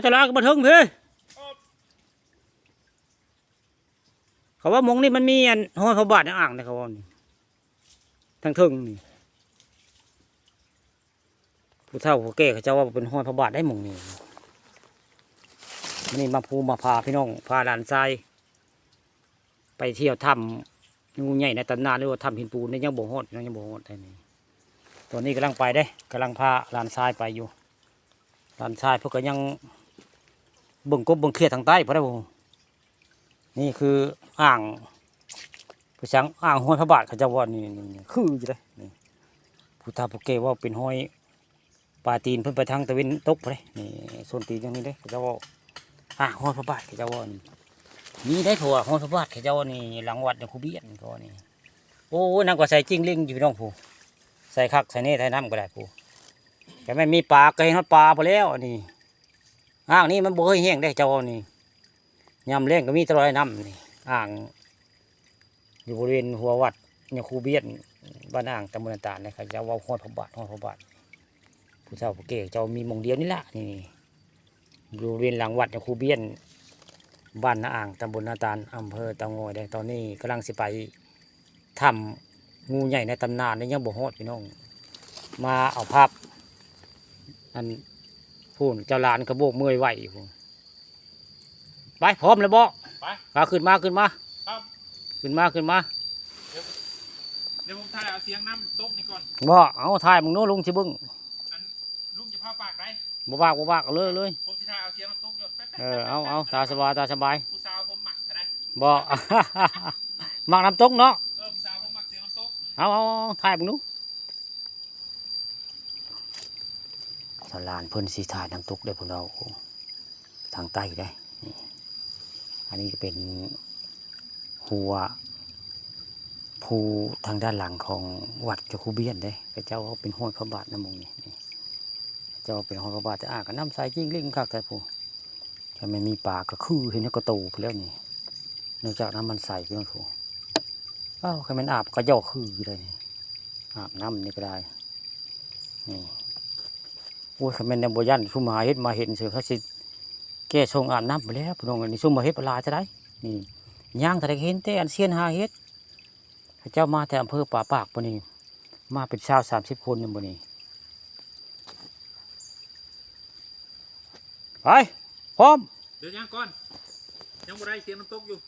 จะลากมาถึงพี่เขาว่ามงนี่มันมีอันห้อยพระบาทในอ่างนะเขาว่านี่ทั้งถึงนี่ผู้เฒ่าผู้แก่เขาเจ้าว่าเป็นห้อยพระบาทได้มงนี่นี่มาภูมาพาพี่น้องพาหลานทรายไปเที่ยวถ้ำงูใหญ่ในตำนานหรือว่าถ้ำหินปูนในยังบ่ฮอดยังบ่ฮอดไทยนี่ตอนนี้กำลังไปได้กำลังพาหลานทรายไปอยู่หลานทรายพวกก็ยังบ่งกบบ่งเขียดทางใต้พอได้บ่นี่คืออ่างผู้ช้างอ่างห้อยพระบาทเขาเจ้าว่านี่คืออยู่เลยนี่ผู้เฒ่าผู้แก่ว่าเป็นห้อยปลาตีนเพิ่นไปทางตะวันตกเลยนี่ส่วนตีนอย่างนี้เลยเขาเจ้าว่าอ่างห้อยพระบาทเขาเจ้าว่านี่ได้ถั่วห้อยพระบาทเขาเจ้าว่านี่หลังวัดในคูเบียนก็นี่โอ้นั่งก็ใส่จิ้งลิงอยู่พี่น้องผู้ใส่คักใส่เน่ใส่น้ำก็ได้ผู้แต่ไม่มีปลาก็เห็นปลาไปแล้วนี่อ่างนี่มันบ่เคยแห้งได้เจ้านี่ยำเลี้ยงก็มีตลอดน้ำนี่อ่างอยู่บริเวณหัววัดเนี่ยคูเบียนบ้านอ่างตำบลตาลนะครับเจ้าว่าห้อยพระบาทห้อยพระบาทผู้เฒ่าผู้แก่เจ้ามีมงเดียวนี่ละนี่อยู่บริเวณหลังวัดเนี่ยคูเบียนบ้านนาอ่างตำบลนาตาลอำเภอเตางอยได้ตอนนี้กำลังสิไปทำงูใหญ่ในตำนานในยังบ่ฮอดพี่น้องมาเอาภาพอันพูนเจ้าลานกระโบกเมื่อยไหวไปพร้อมเลยบ่ไปขึ้นมาขึ้นมาขึ้นมาขึ้นมาเดี๋ยวผมถ่ายเอาเสียงน้ำตกนี่ก่อนบ่เอาถ่ายมึงโน้ลุงชิบึ้งลุงจะพาปากไรบ่บากบ่บากเลยผมจะถ่ายเอาเสียงน้ำตกอยู่เอาตาสบายตาสบายผู้สาวผมหมักเท่าไรบ่หมักน้ำตกเนาะผู้สาวผมหมักเสียงน้ำตกเอาถ่ายมึงนู้สลานเพิ่นสีถ่ายน้ำตกได้พวกเราทางใต้ได้อันนี้ก็เป็นหัวภูทางด้านหลังของวัดเจ้าคูเบียนได้พระเจ้าเขาเป็นห้อยพระบาทน้ำมงนี่เจ้าเป็นห้อยพระบาทจะก็น้ำใสจิ้งลิ่งคักแต่ผู้ถ้าไม่มีปลาก็คือเห็นก็โตไปแล้วนี่เนื่องจากน้ำมันใสพี่น้องผู้ใครมันอาบก็ย่อคือเลยอาบน้ำนี่ก็ได้นี่โอ้ยใครมันในบัวยันซุ่มหาเฮ็ดมาเห็นเสือเขาสิแก่ชงอาบน้ำไปแล้วพี่น้องนี่ซุ่มมาเฮ็ดปลาจะได้นี่ย่างแต่เห็นแต่อันเซียนหาเฮ็ดพระเจ้ามาแต่อำเภอป่าปากปนี่มาเป็น30 คนนี่ปนี่ไปพร้อมเดี๋ยวยังก่อนยังบ่ได้เสียงน้ำตกอยู่